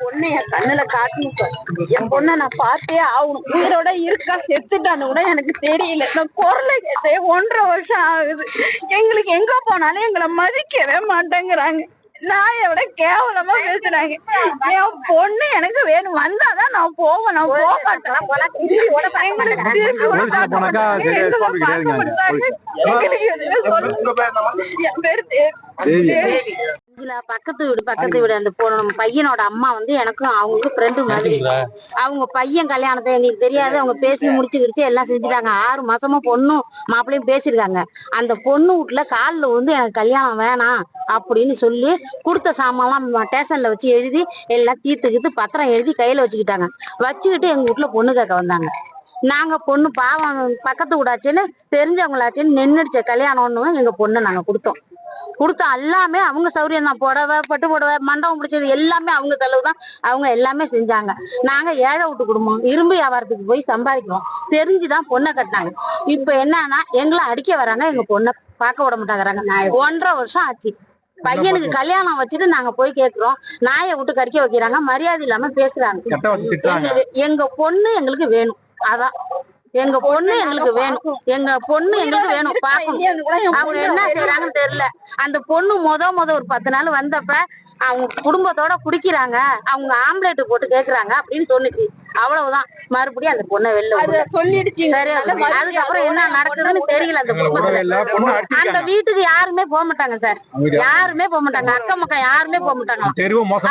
பொண்ணு என் கண்ணுல காட்டணும். என் பொண்ணை நான் பார்த்தே ஆகணும். உயிரோட இருக்கா செத்துட்டான்னு கூட எனக்கு தெரியல. நான் குரலை கேட்டே 1.5 வருஷம் ஆகுது. எங்களுக்கு எங்க போனாலும் எங்களை மதிக்கவே மாட்டேங்கிறாங்க. நாயை விட கேவலமா பேசுறாங்க. என் பொண்ணு எனக்கு வேணும், வந்தாதான் நான் போவேன். நான் போக மாட்டேன். பக்கத்து வீடு அந்த நம்ம பையனோட அம்மா வந்து எனக்கும் அவங்களுக்கு ஃப்ரெண்டு மாதிரி. அவங்க பையன் கல்யாணத்தை எங்களுக்கு தெரியாது. அவங்க பேசி முடிச்சுக்கிட்டு எல்லாம் செஞ்சுட்டாங்க. 6 மாசமா பொண்ணும் மாப்பிள்ளையும் பேசிருக்காங்க. அந்த பொண்ணு வீட்டுல காலில் வந்து எனக்கு கல்யாணம் வேணாம் அப்படின்னு சொல்லி கொடுத்த சாமான்லாம் ஸ்டேஷன்ல வச்சு எழுதி எல்லாம் தீர்த்துக்கிட்டு பத்திரம் எழுதி கையில வச்சுக்கிட்டு எங்க வீட்டுல பொண்ணு கேட்க வந்தாங்க. நாங்க பொண்ணு பாவம் பக்கத்து வீடாச்சுன்னு தெரிஞ்சவங்களாச்சுன்னு நின்றுடுச்ச கல்யாணம்னு எங்க பொண்ணு நாங்க கொடுத்தோம். எல்லாமே அவங்க சௌரியம் தான். புடவை, பட்டு புடவை, மண்டபம் பிடிச்சது எல்லாமே அவங்க செலவு தான். அவங்க எல்லாமே செஞ்சாங்க. நாங்க ஏழை வீட்டு குடும்பம், இரும்பு வியாபாரத்துக்கு போய் சம்பாதிக்கிறோம். தெரிஞ்சுதான் பொண்ணை கட்டினாங்க. இப்ப என்னன்னா எங்களை அடிக்க வராங்க, எங்க பொண்ணை பார்க்க விட மாட்டாங்கிறாங்க. 1.5 வருஷம் ஆச்சு. பையனுக்கு கல்யாணம் வச்சுட்டு நாங்க போய் கேக்குறோம். நாயை விட்டு கடிக்க வைக்கிறாங்க, மரியாதை இல்லாம பேசுறாங்க. எங்க பொண்ணு எங்களுக்கு வேணும். அதான் எங்க பொண்ணு எங்களுக்கு வேணும். எங்க பொண்ணு எங்களுக்கு வேணும். பாக்கணும் அவங்க என்ன செய்யறாங்கன்னு தெரியல. அந்த பொண்ணு முத ஒரு 10 நாள் வந்தப்ப அவங்க குடும்பத்தோட குடிக்கிறாங்க, அவங்க ஆம்லேட் போட்டு கேக்குறாங்க அப்படின்னு சொன்னுச்சு. அவ்வளவுதான். மறுபடியும் அந்த பொண்ணை வெளில சொல்லிடுச்சு. சரியா? அதுக்கப்புறம் என்ன நடக்குதுன்னு தெரியல. அந்த குடும்பத்துல அந்த வீட்டுக்கு யாருமே போக மாட்டாங்க சார். யாருமே போக மாட்டாங்க. அக்கா மக்கா யாருமே போக மாட்டாங்க.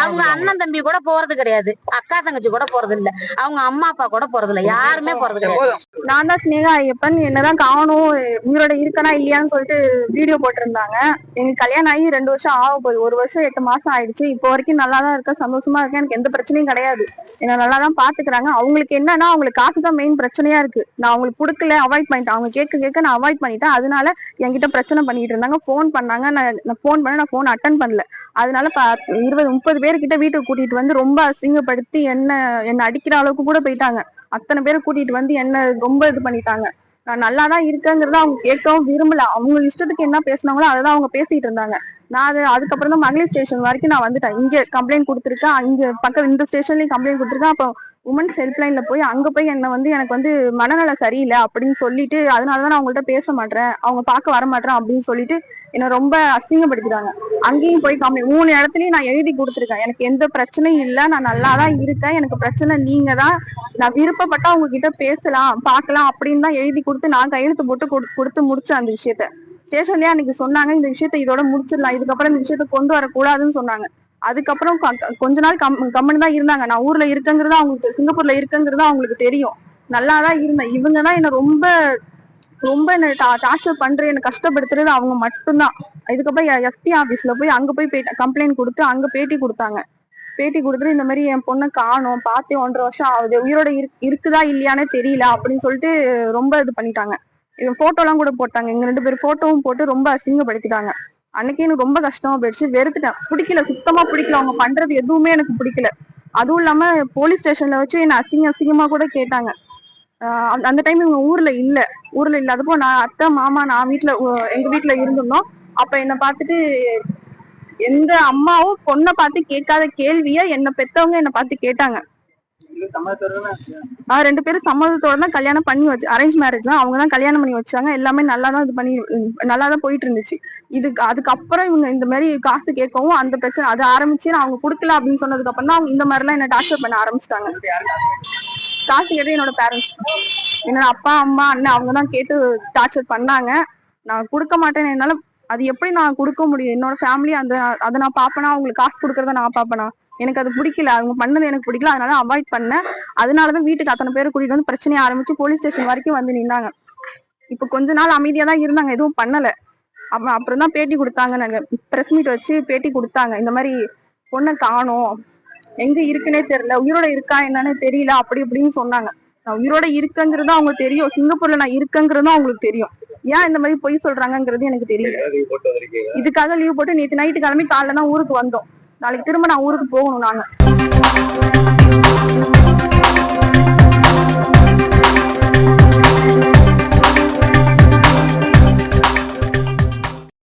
அவங்க அண்ணன் தம்பி கூட போறது கிடையாது. அக்கா தங்கச்சி கூட போறது இல்ல. அவங்க அம்மா அப்பா கூட போறது இல்ல. யாருமே போறது கிடையாது. நான் தான் ஸ்னேகா ஐயப்பன். என்னதான் காணும் உயிரோட இருக்கனா இல்லையான்னு சொல்லிட்டு வீடியோ போட்டிருந்தாங்க. எனக்கு கல்யாணம் ஆகி 2 வருஷம் ஆக போகுது. 1 வருஷம் 8 மாசம் ஆயிடுச்சு. இப்போ வரைக்கும் நல்லாதான் இருக்கேன், சந்தோஷமா இருக்கேன். எனக்கு எந்த பிரச்சனையும் கிடையாது. என்ன நல்லாதான் பாத்துக்கிறேன். அவங்களுக்கு என்னன்னா அவங்களுக்கு காசு தான் மெயின் பிரச்சனையா இருக்கு. நான் அவங்களுக்கு கொடுக்கல, அவாய்ட் பண்ணிட்டேன். அவங்க கேட்க நான் அவாய்ட் பண்ணிட்டேன். அதனால என்கிட்ட பிரச்சனை பண்ணிட்டு இருந்தாங்க. போன் பண்ணாங்க. நான் போன் பண்ண நான் போன் அட்டன் பண்ணல. அதனால 20-30 பேர்கிட்ட வீட்டுக்கு கூட்டிட்டு வந்து ரொம்ப அசிங்கப்படுத்தி என்ன அடிக்கிற அளவுக்கு கூட போயிட்டாங்க. அத்தனை பேரை கூட்டிட்டு வந்து என்ன ரொம்ப இது பண்ணிட்டாங்க. நான் நல்லாதான் இருக்கேங்கிறத அவங்க கேட்கவும் விரும்பல. அவங்க இஷ்டத்துக்கு என்ன பேசினாங்களோ அதான் அவங்க பேசிட்டு இருந்தாங்க. நான் அதுக்கப்புறம் தான் மகளிர் ஸ்டேஷன் வரைக்கும் நான் வந்துட்டேன். இங்க கம்ப்ளைண்ட் கொடுத்துருக்கேன். இங்க பக்கம் இந்த ஸ்டேஷன்லயும் கம்ப்ளைண்ட் கொடுத்துருக்கேன். அப்போ உமன்ஸ் ஹெல்ப்லைன்ல போய் அங்க போய் எனக்கு வந்து மனநலம் சரியில்லை அப்படின்னு சொல்லிட்டு, அதனாலதான் நான் அவங்கள்ட்ட பேச மாட்டேன், அவங்க பார்க்க வர மாட்டேன் அப்படின்னு சொல்லிட்டு என்ன ரொம்ப அசிங்கப்படுத்திட்டாங்க. அங்கேயும் போய் 3 இடத்துலயும் நான் எழுதி கொடுத்துருக்கேன். எனக்கு எந்த பிரச்சனையும் இல்லை, நான் நல்லாதான் இருக்கேன், எனக்கு பிரச்சனை நீங்க தான், நான் விருப்பப்பட்டா அவங்க கிட்ட பேசலாம் பார்க்கலாம் அப்படின்னு தான் எழுதி கொடுத்து நான் கையெழுத்து போட்டு கொடுத்து முடிச்சேன். அந்த விஷயத்த ஸ்டேஷன்லயே அன்னைக்கு சொன்னாங்க, இந்த விஷயத்த இதோட முடிச்சிடலாம், இதுக்கப்புறம் இந்த விஷயத்த கொண்டு வரக்கூடாதுன்னு சொன்னாங்க. அதுக்கப்புறம் கொஞ்ச நாள் கம்மன் தான் இருந்தாங்க. நான் ஊர்ல இருக்கேங்கிறதா அவங்களுக்கு, சிங்கப்பூர்ல இருக்கேங்கிறதா அவங்களுக்கு தெரியும். நல்லாதான் இருந்தேன். இவங்கதான் என்ன ரொம்ப ரொம்ப என்ன டார்ச்சர் பண்ற, என்ன கஷ்டப்படுத்துறது அவங்க மட்டும்தான். இதுக்கப்புறம் எஸ்பி ஆபீஸ்ல போய் அங்க போய் கம்ப்ளைண்ட் கொடுத்து அங்க பேட்டி கொடுத்தாங்க. பேட்டி கொடுத்துட்டு இந்த மாதிரி என் பொண்ணை காணோம், பார்த்தே 1.5 வருஷம் ஆகுது, உயிரோட இருக்குதா இல்லையானே தெரியல அப்படின்னு சொல்லிட்டு ரொம்ப இது பண்ணிட்டாங்க. இவன் போட்டோ எல்லாம் கூட போட்டாங்க. எங்க 2 பேர் போட்டோவும் போட்டு ரொம்ப அசிங்கப்படுத்திட்டாங்க. அன்னைக்கு எனக்கு ரொம்ப கஷ்டமா போயிடுச்சு. வெறுத்துட்டேன். பிடிக்கல, சுத்தமா பிடிக்கல. அவங்க பண்றது எதுவுமே எனக்கு பிடிக்கல. அதுவும் இல்லாம போலீஸ் ஸ்டேஷன்ல வச்சு என்ன அசிங்கமா கூட கேட்டாங்க. அந்த டைம் இவங்க ஊர்ல இல்லாதப்போ நான் அத்தை மாமா நான் எங்க வீட்டுல இருந்திருந்தோம். அப்ப என்னை பார்த்துட்டு எந்த அம்மாவும் பொண்ணை பார்த்து கேட்காத கேள்விய என்ன பெத்தவங்க என்னை பார்த்து கேட்டாங்க. 2 பேரும் சம்மதத்தோட தான் கல்யாணம் பண்ணி வச்சு, அரேஞ்ச் மேரேஜ் தான். அவங்கதான் கல்யாணம் பண்ணி வச்சாங்க. எல்லாமே நல்லாதான் போயிட்டு இருந்துச்சு. அதுக்கப்புறம் இவங்க இந்த மாதிரி காசு கேட்கவும் அந்த பிரச்சனை அது ஆரம்பிச்சு, அவங்க கொடுக்கல அப்படின்னு சொன்னதுக்கு அப்புறம் தான் அவங்க இந்த மாதிரி எல்லாம் என்ன டார்ச்சர் பண்ண ஆரம்பிச்சிட்டாங்க. காசு கேட்டு என்னோட பேரண்ட்ஸ், என்னோட அப்பா அம்மா அண்ணன் அவங்கதான் கேட்டு டார்ச்சர் பண்ணாங்க. நான் கொடுக்க மாட்டேன்னு, என்னால அது எப்படி நான் கொடுக்க முடியும்? என்னோட ஃபேமிலி அதை நான் பாப்பேனா, அவங்களுக்கு காசு கொடுக்கறத நான் பாப்பேனா? எனக்கு அது பிடிக்கல, அவங்க பண்ணது எனக்கு பிடிக்கல. அதனால அவாய்ட் பண்ணேன். அதனாலதான் வீட்டுக்கு அத்தனை பேரை கூட்டிட்டு வந்து பிரச்சனையை ஆரம்பிச்சு போலீஸ் ஸ்டேஷன் வரைக்கும் வந்து நின்னாங்க. இப்ப கொஞ்ச நாள் அமைதியா தான் இருந்தாங்க, எதுவும் பண்ணல. அப்புறம் தான் பேட்டி கொடுத்தாங்க. நாங்க பிரஸ் மீட் வச்சு பேட்டி கொடுத்தாங்க. இந்த மாதிரி பொண்ணை காணோம், எங்க இருக்குன்னே தெரியல, உயிரோட இருக்கா என்னன்னு தெரியல அப்படி இப்படின்னு சொன்னாங்க. நான் உயிரோட இருக்கங்கிறது அவங்க தெரியும், சிங்கப்பூர்ல நான் இருக்கங்கிறதும் அவங்களுக்கு தெரியும். ஏன் இந்த மாதிரி பொய் சொல்றாங்கிறது எனக்கு தெரியல. இதுக்காக லீவ் போட்டு நேற்று நைட்டு கிளம்பி காலைல தான் ஊருக்கு வந்தோம். நாளைக்கு திரும்ப நான் ஊருக்கு போகணும் நாங்க.